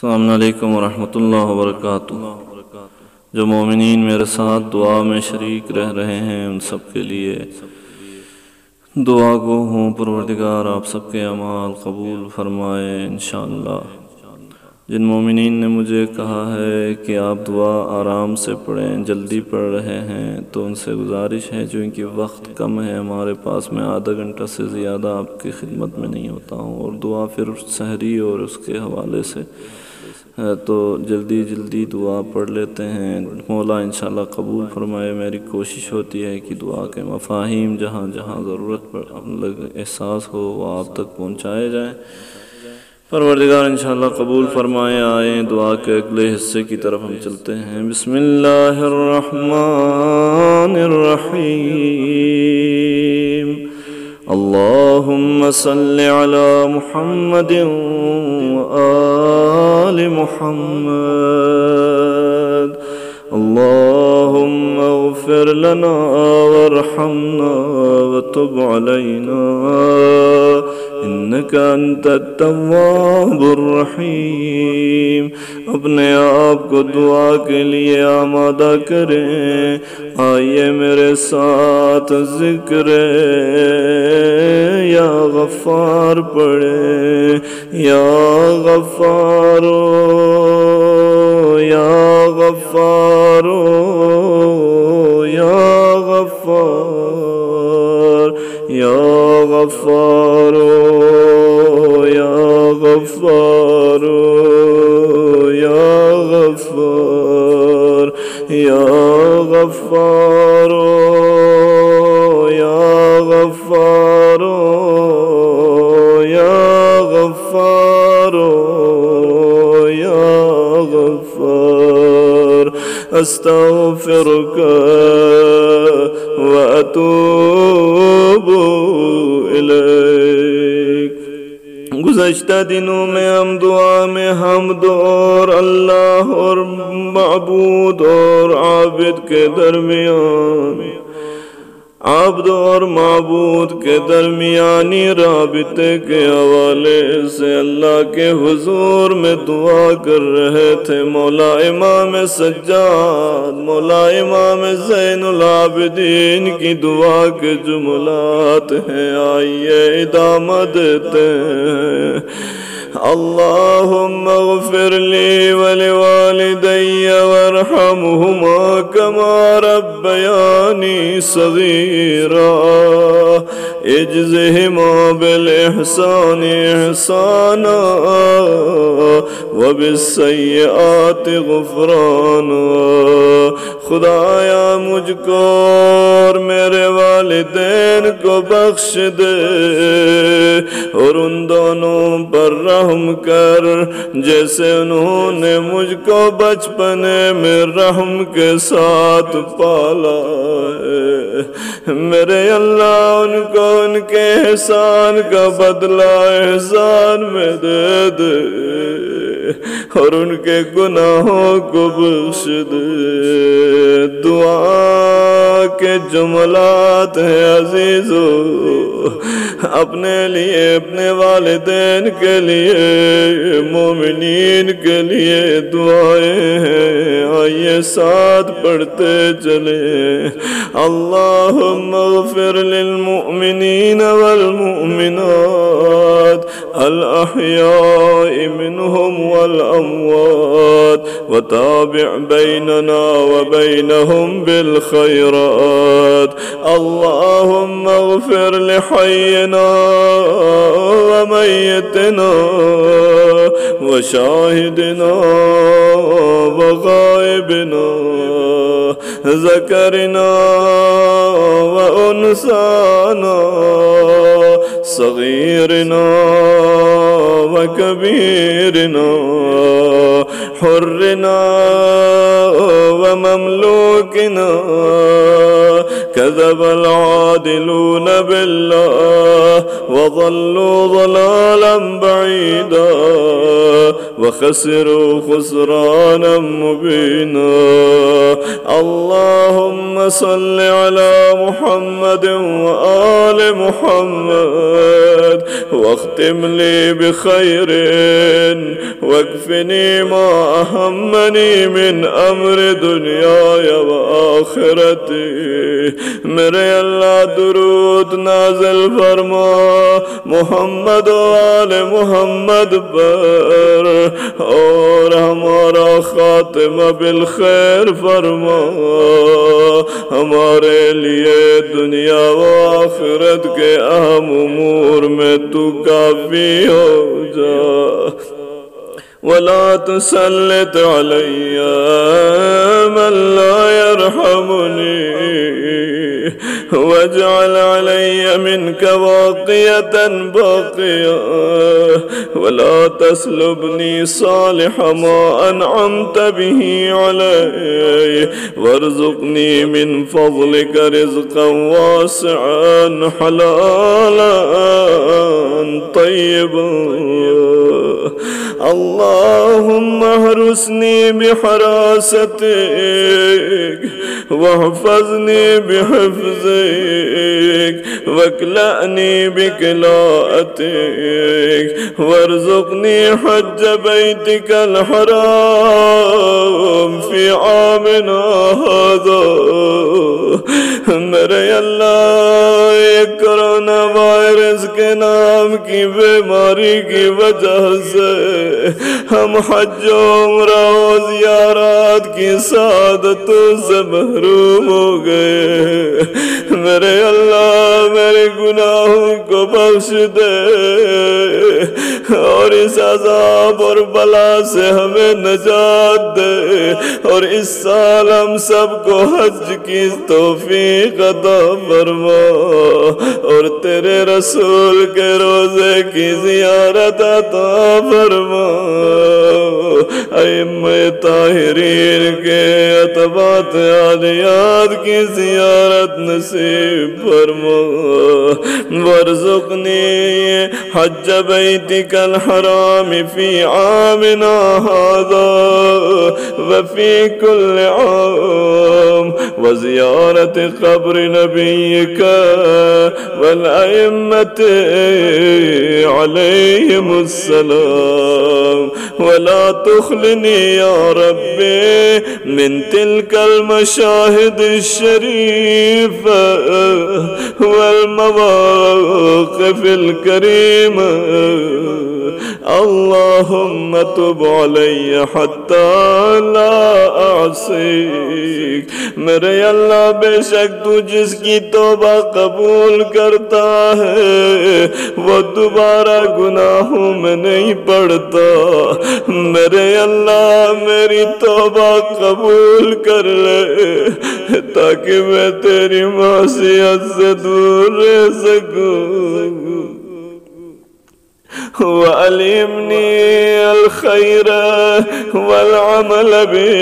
السلام علیکم ورحمۃ اللہ وبرکاتہ۔ جو مومنین میرے ساتھ دعا میں شریک رہ رہے ہیں ان سب کے لیے دعا گو ہوں پروردگار آپ سب کے اعمال قبول فرمائے انشاءاللہ۔ جن مومنین نے مجھے کہا ہے کہ آپ دعا آرام سے پڑھیں، جلدی پڑھ رہے ہیں، تو ان سے گزارش ہے چونکہ وقت کم ہے ہمارے پاس، میں آدھا گھنٹہ سے زیادہ آپ کی خدمت میں نہیں ہوتا ہوں، اور دعا پھر سحری اور اس کے حوالے سے تو جلدی جلدی دعا پڑھ لیتے ہیں۔ مولا انشاءاللہ قبول فرمائے۔ میری کوشش ہوتی ہے کہ دعا کے مفاہیم جہاں جہاں ضرورت پر احساس ہو وہ آپ تک پہنچائے جائیں۔ پروردگار انشاءاللہ قبول فرمائے۔ آئیں دعا کے اگلے حصے کی طرف ہم چلتے ہیں۔ بسم اللہ الرحمن الرحیم۔ اللہم صل علی محمد وآل محمد۔ اللہم اغفر لنا وارحمنا وتب علینا انکا انت التواب الرحیم۔ اپنے آپ کو دعا کے لیے آمادہ کریں۔ آئیے میرے ساتھ ذکر یا غفار پڑھیں۔ یا غفارو یا غفارو یا غفار یا غفارو یا غفارو یا غفار یا غفارو یا غفارو یا غفارو یا غفار۔ استغفرک واتوب الیک۔ گزشتہ دنوں میں ہم دعا میں حمد اور اللہ اور معبود اور عابد کے درمیان عبد اور معبود کے درمیانی رابطے کے حوالے سے اللہ کے حضور میں دعا کر رہے تھے۔ مولا امام سجاد، مولا امام زین العابدین کی دعا کے جملات ہیں، آئیے ادامہ دیتے ہیں۔ اللہم اغفر لی ولوالدی وارحمہما کما ربیانی صغیرا اجزہما بالاحسان احسانا وبالسیئات غفرانا۔ خدایا مجھ کو اور میرے والدین کو بخش دے اور ان دونوں پر رحم کر جیسے انہوں نے مجھ کو بچپنے میں رحم کے ساتھ پالا ہے۔ میرے اللہ ان کو ان کے احسان کا بدلہ احسان میں دے دے اور ان کے گناہوں کو بخش دے۔ دعا کے جملات ہیں عزیزو، اپنے لیے، اپنے والدین کے لیے، مومنین کے لیے دعائیں ہیں، آئیے ساتھ پڑھتے چلیں۔ اللہم اغفر للمؤمنین والمؤمنات الاحیاء منہم والاموات وتابع بیننا وبینہم بالخیرات۔ اللہم اغفر لحینا ومیتنا وشاہدنا وغائبنا ذکرنا وانثانا صغیرنا وکبیرنا حرنا ومملوکنا كذب العادلون بالله وضلوا ضلالا بعيدا وخسروا خسرانا مبينا. اللهم صل على محمد وآل محمد واختم لي بخير واكفني ما أهمني من أمر دنياي وآخرتي. میرے اللہ درود نازل فرما محمد و آل محمد پر اور ہمارا خاتمہ بالخیر فرما. ہمارے لیے دنیا و آخرت کے اہم امور میں تو کافی ہو جا. ولا تسلط علي من لا يرحمني واجعل علي منك واقية باقية ولا تسلبني صالح ما أنعمت به علي وارزقني من فضلك رزقا واسعا حلالا طيبا. اللهم احرسني بحراستك واحفظني بحفظك واكلأني بكلاءتك وارزقني حج بيتك الحرام في عامنا هذا. میرے اللہ یہ کرونا وائرس کے نام کی بیماری کی وجہ سے ہم حج و عمرہ و زیارات کی سعادتوں سے محروم ہو گئے. میرے اللہ میرے گناہوں کو بخش دے اور اس عذاب اور بلا سے ہمیں نجات دے اور اس سال ہم سب کو حج کی توفیق عطا فرما اور تیرے رسول کے روزے کی زیارت عطا فرما. ائمہ طاہرین کے اتباعت عالیات کی زیارت نصیب فرما. وارزقنی حج بیتک الحرام فی عامنا هذا وفی کل عام وزیارت قبر نبیک والائمة علیہم السلام. ولا تخلني يا ربي من تلك المشاهد الشريفة والمواقف الكريمة. اللهم تب علي حتى لا أعصيك. میرے اللہ بے شک تو جس کی توبہ قبول کرتا ہے وہ دوبارہ گناہوں میں نہیں پڑتا. میرے اللہ میری توبہ قبول کر لے تاکہ میں تیری معصیت سے دور رہ سکوں. وعلمني الخير والعمل به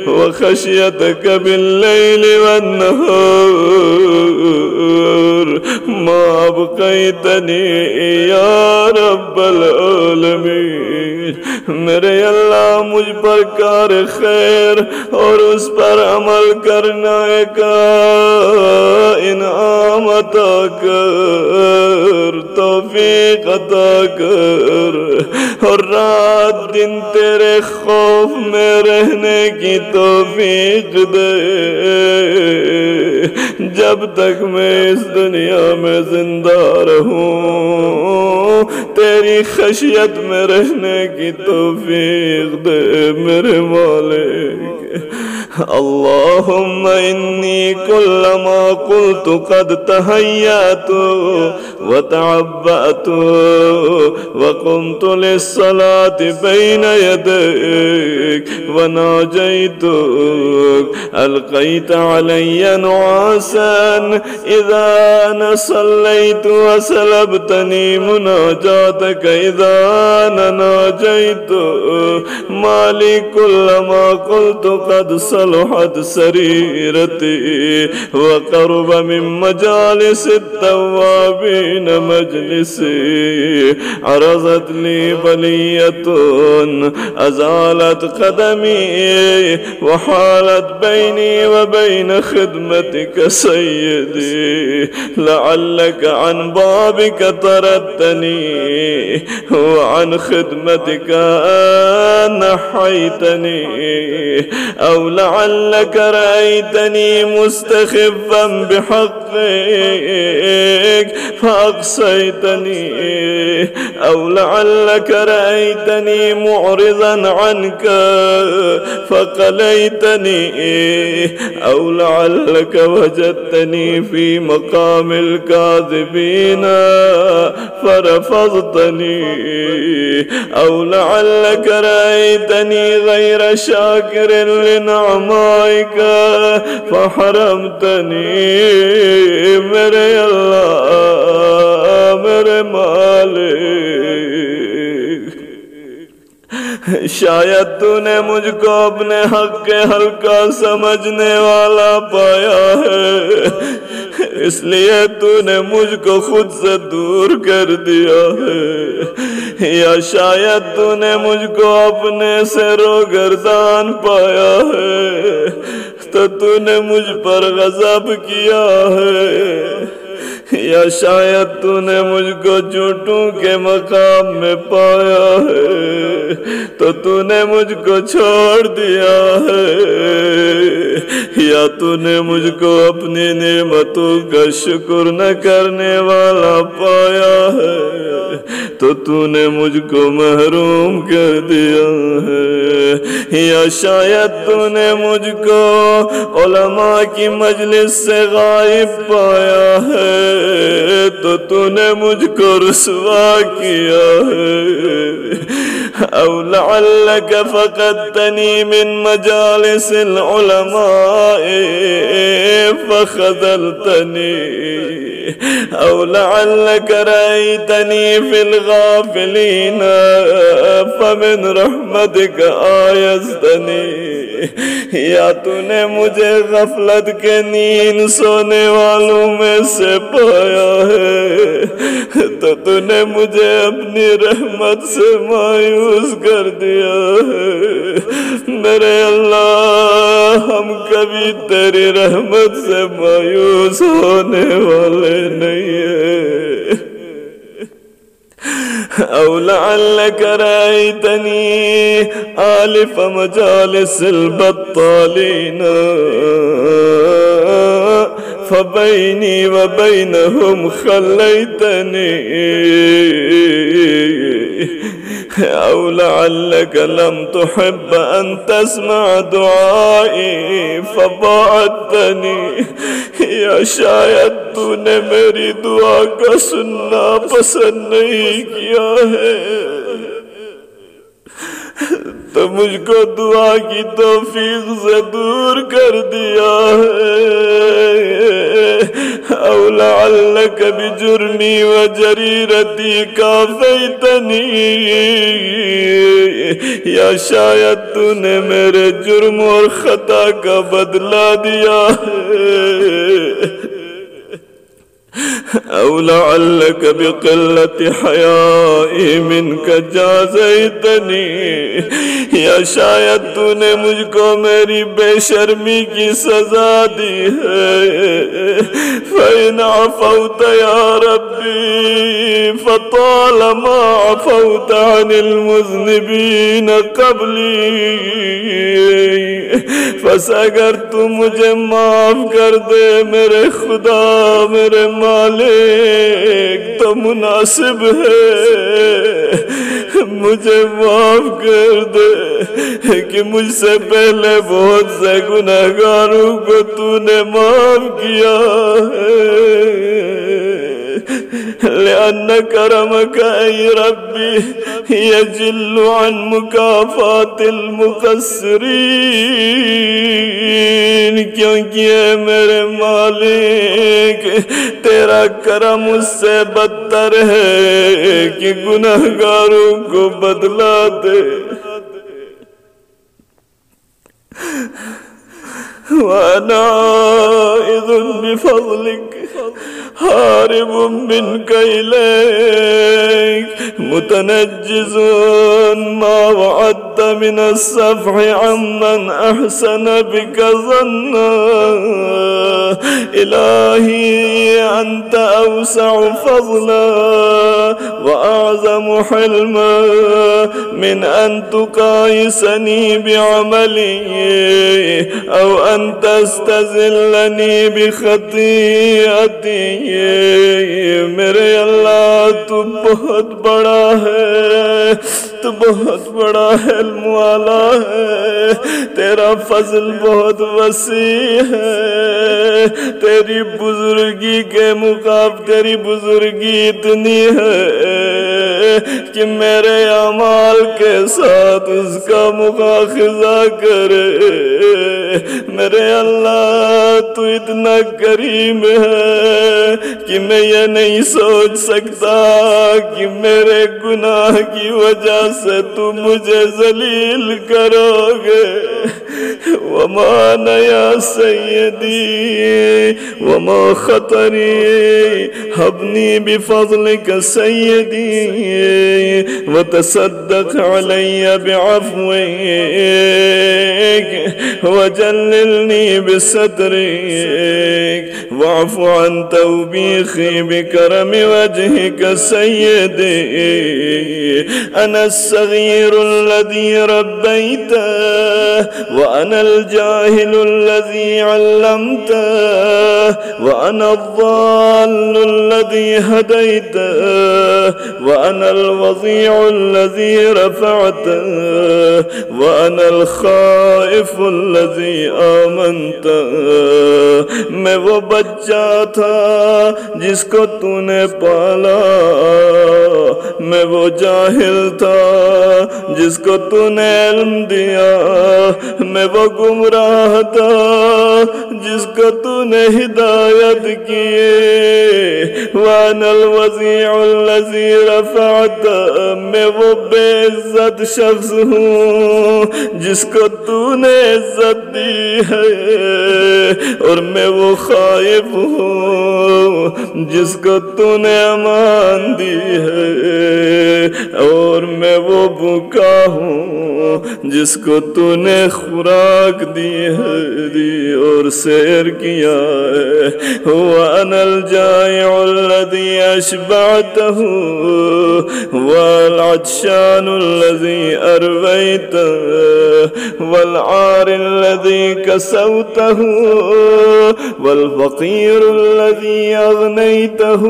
وخشيتك بالليل والنهار ما أبقيتني يا رب العالمين. میرے اللہ مجھ پر کار خیر اور اس پر عمل کرنا کا انعام عطا کر توفیق عطا کر اور رات دن تیرے خوف میں رہنے کی توفیق دے. جب تک میں اس دنیا میں زندہ رہوں تیری خشیت میں رہنے کی توفیق دے میرے مالک. اللهم إني كلما قلت قد تهيأت وتعبأت وقمت للصلاة بين يديك وناجيتك ألقيت علي نعاسا إذا أنا صليت وسلبتني مناجاتك إذا أنا ناجيت. ما لي كلما قلت قد صلحت سريرتي وقرب من مجالس التوابين مجلسي عرضت لي بلية أزالت قدمي وحالت بيني وبين خدمتك سيدي لعلك عن بابك طردتني وعن خدمتك نحيتني أو لعلك رأيتني مستخفا بحقك فأقصيتني أو لعلك رأيتني معرضا عنك فقليتني أو لعلك وجدتني في مقام الكاذبين فرفضتني أو لعلك رأيتني غير شاكر لنعمائك فحرمتني میرے اللہ میرے مالک شاید تو نے مجھ کو اپنے حق کے ہلکا سمجھنے والا پایا ہے اس لیے تو نے مجھ کو خود سے دور کر دیا ہے یا شاید تو نے مجھ کو اپنے سے روگردان پایا ہے تو تو نے مجھ پر غضب کیا ہے یا شاید تو نے مجھ کو جھوٹوں کے مقام میں پایا ہے تو تو نے مجھ کو چھوڑ دیا ہے یا تو نے مجھ کو اپنی نعمتوں کا شکر نہ کرنے والا پایا ہے تو تو نے مجھ کو محروم کر دیا ہے یا شاید تو نے مجھ کو علماء کی مجلس سے غائب پایا ہے تو تو نے مجھ کو رسوا کیا ہے او لعلك فقدتني من مجالس العلماء فخذلتني او لعلك رأيتني في الغافلين فمن رحمتك آیزتنی یا تو نے مجھے غفلت کے نیند سونے والوں میں سے پایا ہے تو تو نے مجھے اپنی رحمت سے مایوس کر دیا ہے میرے اللہ ہم کبھی تیری رحمت سے مایوس ہونے والے نہیں ہیں او لعلك رأيتني آلف مجالس البطالين فبيني وبينهم خليتني او لعلك لم تحب ان تسمع دعائي فبعدتني یا شاید تو نے میری دعا کا سننا پسند نہیں کیا ہے تو مجھ کو دعا کی توفیق سے دور کر دیا ہے او لعلک بجرمی و جریرتی کافیتنی یا شاید تو نے میرے جرم اور خطا کا بدلہ دیا ہے او لعلك بقلة حیائی منك جازیتنی یا شاید تو نے مجھ کو میری بے شرمی کی سزا دی ہے فَإِنْ عَفَوْتَ يَا رَبِّي فَطَالَمَا عَفَوْتَ عَنِ الْمُذْنِبِينَ قَبْلِي پس اگر تو مجھے معاف کر دے میرے خدا میرے مالک تو مناسب ہے مجھے معاف کر دے کہ مجھ سے پہلے بہت سے گناہگاروں کو تو نے معاف کیا ہے لأن کرمک ای ربی یجل عن مکافات المقصرین کیونکہ اے میرے مالک تیرا کرم اس سے بدتر ہے کہ گناہگاروں کو بدلا دے وأنا عائذ بفضلك هارب منك إليك متنجز ما وعدت من الصفح عمن أحسن بك ظنا إلهي أنت أوسع فضلا وأعظم حلما من أن تقايسني بعملي أو أن تستذلني بخطيئتي میرے اللہ تو بہت بڑا ہے، تو بہت بڑا علم والا ہے، تیرا فضل بہت وسیع ہے، تیری بزرگی کے مقابلے تیری بزرگی اتنی ہے کہ میرے اعمال کے ساتھ اس کا مواخذہ کرے۔ میرے اللہ تو اتنا کریم ہے کہ میں یہ نہیں سوچ سکتا کہ میرے گناہ کی وجہ سے تو مجھے ذلیل کرو گے۔ وما یا سیدی وما خطری حبنی بفضلک سیدی وتصدق علی بعفوک وجللنی بسترک واعف عن توبیخی بکرم وجهك سیدی انا الصغیر الذي ربیته وأنا الجاهل الذي علمته وأنا الضال الذي هديته وأنا الوضيع الذي رفعته وأنا الخائف الذي آمنته۔ میں وہ بچہ تھا جس کو تو نے پالا، میں وہ جاہل تھا جس کو تو نے علم دیا، میں وہ گمراہ تھا جس کو تو نے ہدایت کیے۔ وَأَنَا الْوَضِيعُ الَّذِي رَفَعْتَ، میں وہ بے عزت شخص ہوں جس کو تو نے عزت دی ہے، اور میں وہ خائف ہوں جس کو تو نے امان دی ہے، اور میں وہ بھوکا ہوں جس کو تو نے خوراک دی ہے اور سیر کیا ہے۔ وَأَنَا الْجَائِعُ الَّذِي أَشْبَعْتَهُ وَالْعَطْشَانُ الَّذِي أَرْوَيْتَهُ وَالْعَارِ الَّذِي كَسَوْتَهُ وَالْفَقِيرُ الَّذِي أَغْنَيْتَهُ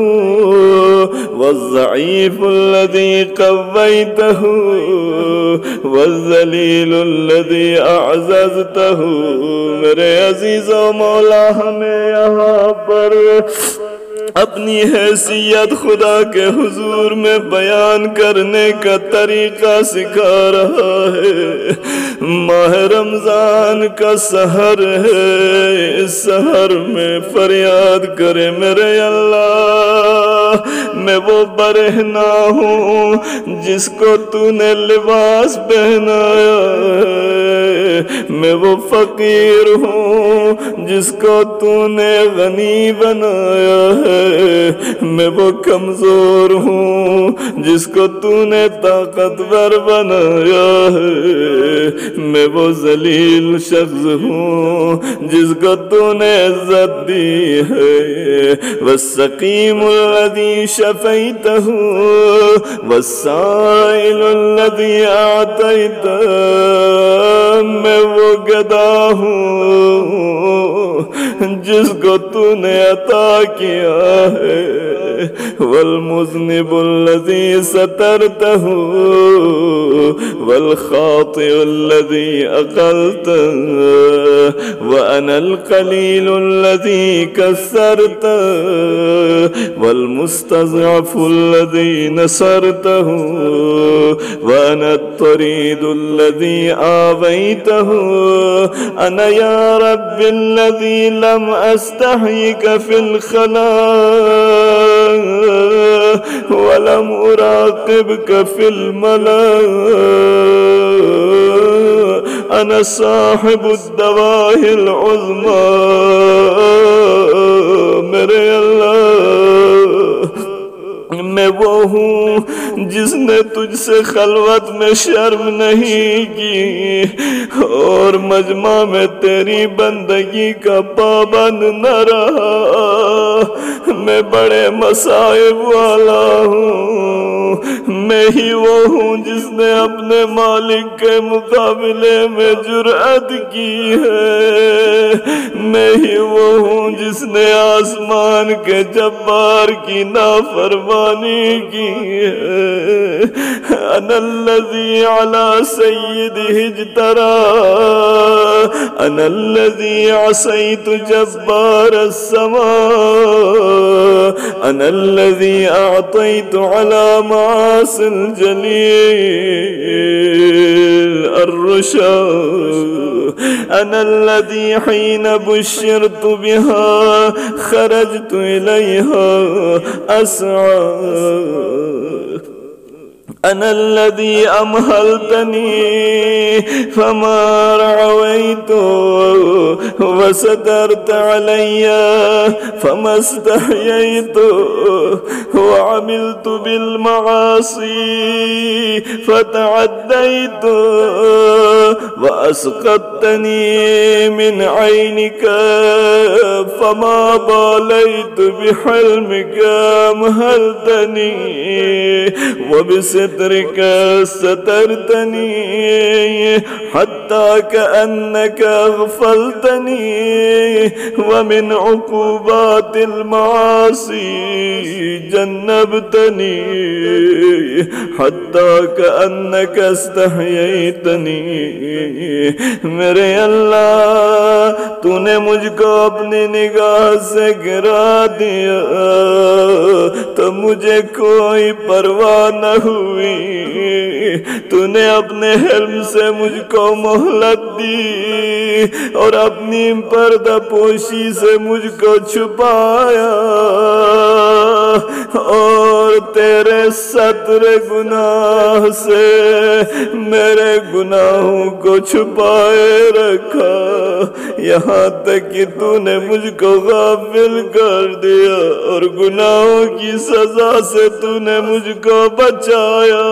وَالضَّعِيفُ الَّذِي قَوَّيْتَهُ وَالذَّلِيلُ الَّذِي أَعْزَزْتَهُ۔ میرے عزیز و مولا ہمیں یہاں پر اپنی حیثیت خدا کے حضور میں بیان کرنے کا طریقہ سکھا رہا ہے۔ ماہ رمضان کا سحر ہے، اس سحر میں فریاد کرے میرے اللہ میں وہ برہنہ ہوں جس کو تو نے لباس پہنایا ہے، میں وہ فقیر ہوں جس کو تو نے غنی بنایا ہے، میں وہ کمزور ہوں جس کو تو نے طاقتور بنایا ہے، میں وہ ذلیل شخص ہوں جس کو تو نے عزت دی ہے۔ والسقیم الذی شفیتہ والسائل الذی اعطیتہ، میں وہ گدھا ہوں جس کو تو نے عطا کیا ہے۔ والمذنب الذی سترتہ والخاطئ الذی اقلتہ وانا القلیل الذی کسرتہ والمستضعف الذی نصرتہ وانا الطرید الذی آویتہ انا یا رب الذی لم استحیک فی الخلاء ولم اراقبك في الملا أنا صاحب الدواء العظمى میرے اللہ میں وہ ہوں جس نے تجھ سے خلوت میں شرم نہیں کی اور مجمع میں تیری بندگی کا پابند نہ رہا میں بڑے مصائب والا ہوں میں ہی وہ ہوں جس نے اپنے مالک کے مقابلے میں جرأت کی ہے میں ہی وہ ہوں جس نے آسمان کے جبار کی نافرمانی کی ہے انا الذی علی سیدہ اجترا انا الذی عصیت جبار السماء انا الذی اعطیت علی معاصی الجلیل الرشاد انا الذی حین بشرت بها خرجت الیها اسعى أنا الذي أمهلتني فما رعويت وسترت علي فما استحييت وعملت بالمعاصي فتعديت وأسقطتني من عينك فما باليت بحلمك أمهلتني وبسترك سترتني حتى كأنك أغفلتني ومن عقوبات المعاصي جنبتني حتى كأنك استحييتني میرے اللہ تو نے مجھ کو اپنی نگاہ سے گرا دیا تو مجھے کوئی پرواہ نہ ہوئی تو نے اپنے حلم سے مجھ کو مہلت دی اور اپنی پردہ پوشی سے مجھ کو چھپایا اور تیرے ستر گناہ سے میرے گناہوں کو چھپائے رکھا یہاں تک کہ تو نے مجھ کو غافل کر دیا اور گناہوں کی سزا سے تو نے مجھ کو بچایا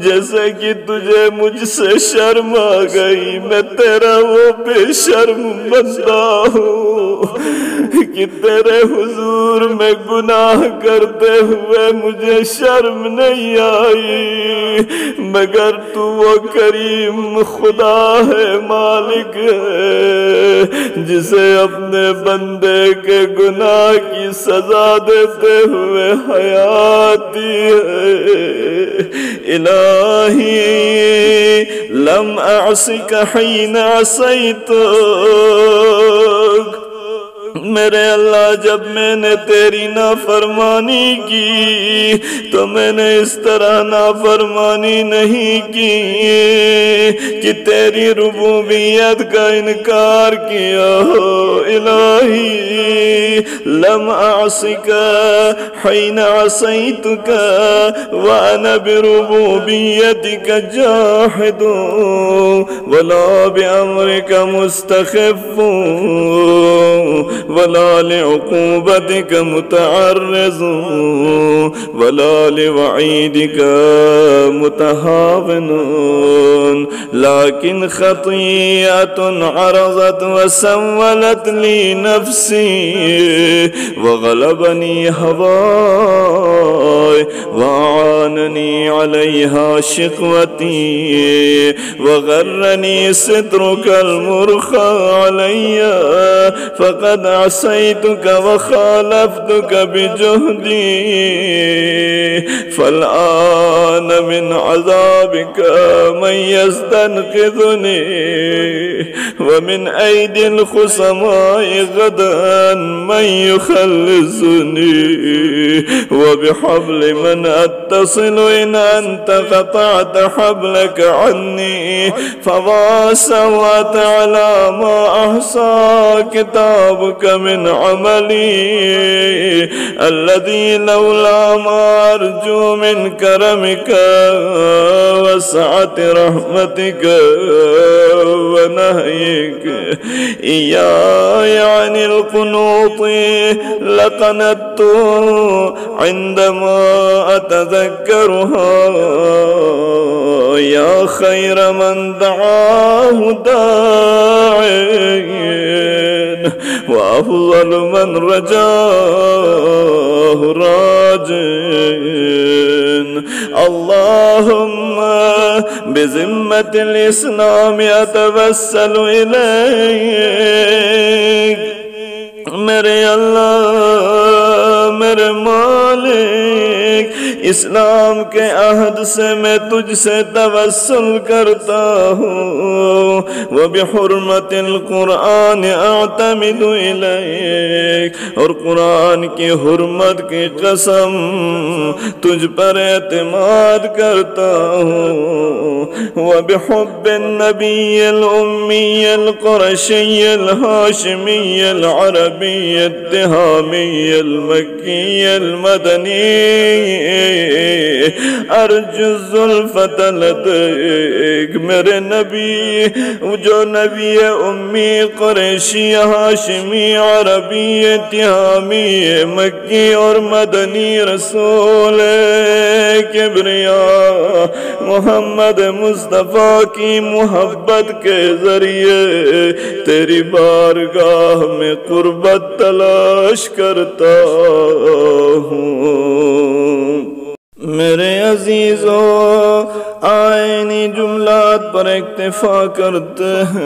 جیسے کہ تجھے مجھ سے شرم آ گئی میں تیرا وہ بے شرم بندہ ہوں کہ تیرے حضور میں گناہ کرتے ہوئے مجھے شرم نہیں آئی مگر تو وہ کریم خدا ہے مالک ہے جسے اپنے بندے کے گناہ کی سزا دیتے ہوئے حیات دی ہے الہی لم اعصک حین عصیتک میرے اللہ جب میں نے تیری نافرمانی کی تو میں نے اس طرح نافرمانی نہیں کی کہ تیری ربوبیت کا انکار کیا ہو الہی لم اعصک حین عصیتک وانا بربوبیتک جاحد ولا بامرک مستخف ولا لعقوبتك متعرض ولا لوعيدك متهاون لكن خطيئة عرضت وسولت لي نفسي وغلبني هواي وأعانني عليها شقوتي وغرني سترك المرخى علي فقد عصيتك وخالفتك بجهدي فالآن من عذابك من يستنقذني ومن أيدي الخصماء غدا من يخلصني وبحبل من أتصل إن أنت قطعت حبلك عني فما سوت على ما أحصى كتابك من عملي الذي لولا ما أرجو من كرمك سعة رحمتك ونهيك إياي عن القنوط لقنطت عندما أتذكرها يا خير من دعاه داع وأفضل من رجاه راج اللهم بذمة الإسلام أتوسل إليك میرے اللہ میرے مالک اسلام کے عہد سے میں تجھ سے توسل کرتا ہوں وبحرمت القرآن اعتمد الیک اور قرآن کی حرمت کی قسم تجھ پر اعتماد کرتا ہوں وبحب النبی الامی القرشی الہاشمی العربی التہامی المکی المدنی ارجو الزلفت لدیک میرے نبی جو نبی امی قریشی ہاشمی عربی تہامی مکی اور مدنی رسول کبریا محمد مصطفیٰ کی محبت کے ذریعے تیری بارگاہ میں قربت تلاش کرتا ہوں میرے عزیزوں آئینی جملات پر اکتفا کرتے ہیں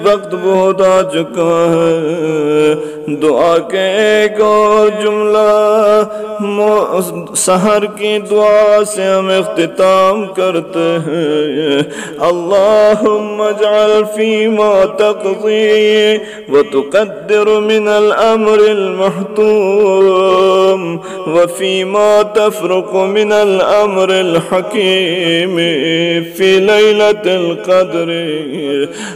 وقت بہت آ چکا ہے دعا کے ایک اور جملہ سحر کی دعا سے ہم اختتام کرتے ہیں اللہم اجعل فیما تقضی وتقدر من الامر المحتوم وفيما تفرق من الأمر الحكيم في ليلة القدر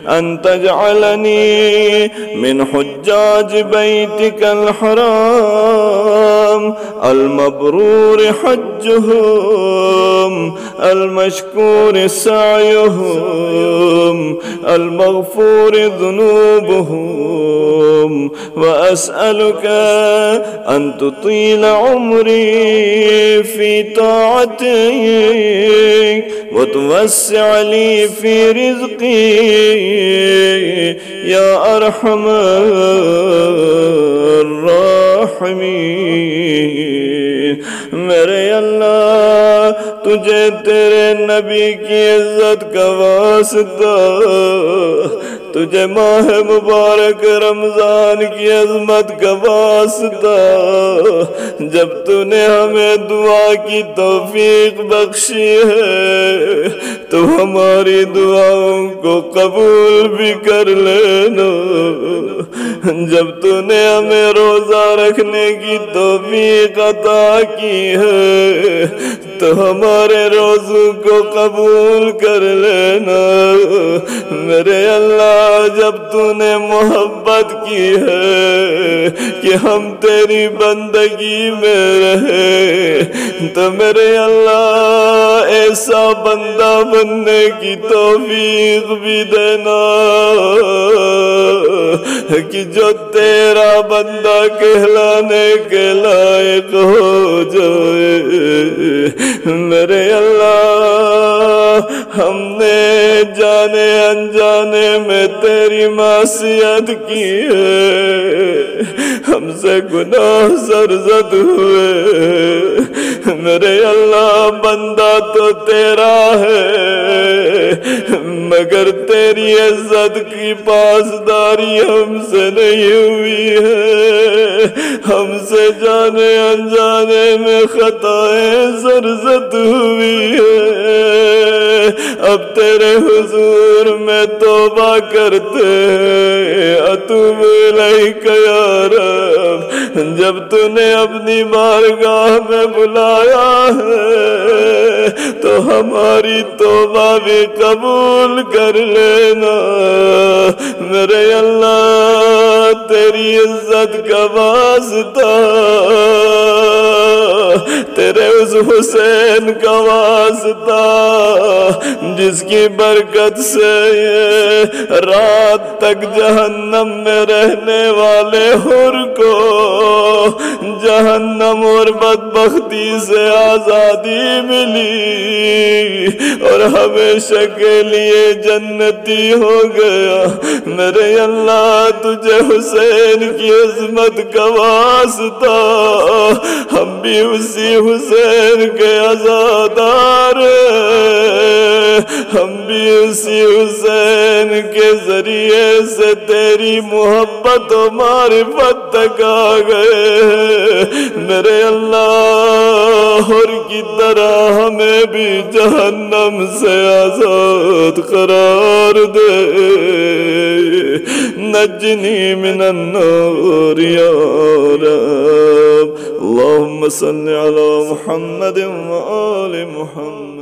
أن تجعلني من حجاج بيتك الحرام المبرور حجهم المشكور سعيهم المغفور ذنوبهم وأسألك أن تطيل عمري في طاعتك وتوسع لي في رزقي يا أرحم الراحمين میرے اللہ تجھے تیرے نبی کی عزت کا واسطہ تجھے ماہ مبارک رمضان کی عظمت کا واسطہ جب تو نے ہمیں دعا کی توفیق بخشی ہے تو ہماری دعاؤں کو قبول بھی کر لینا جب تو نے ہمیں روزہ رکھنے کی توفیق عطا کی ہے تو ہمارے روزوں کو قبول کر لینا میرے اللہ جب تو نے محبت کی ہے کہ ہم تیری بندگی میں رہے تو میرے اللہ ایسا بندہ بننے کی توفیق بھی دینا کہ جو تیرا بندہ کہلانے کے لائق ہو جائے میرے اللہ ہم نے جانے انجانے میں تیری معصیت کی ہے ہم سے گناہ سرزد ہوئے میرے اللہ بندہ تو تیرا ہے مگر تیری عزت کی پاسداری ہم سے نہیں ہوئی ہے ہم سے جانے انجانے میں خطائیں سرزد ہوئی ہے اب تیرے حضور میں توبہ کرتے اتوب الیک یا رب جب تو نے اپنی بارگاہ میں بلایا ہے تو ہماری توبہ بھی قبول کر لینا میرے اللہ تیری عزت کا واسطہ تیرے اس حسین کا واسطہ جس کی برکت سے یہ رات تک جہنم میں رہنے والے حر کو جہنم اور بدبختی سے آزادی ملی اور ہمیشہ کے لیے جنتی ہو گیا۔ میرے اللہ تجھے حسین کی عظمت کا واسطہ ہم بھی اسی حسین کے عزادار ہیں، ہم بھی اسی حسین کے ذریعے سے تیری محبت و معرفت تک آ گئے ہیں۔ میرے اللہ حر کی طرح ہمیں بھی جہنم سے آزاد قرار دے، نجنی من النار یا رب۔ اللہم صل علی محمد و آل محمد۔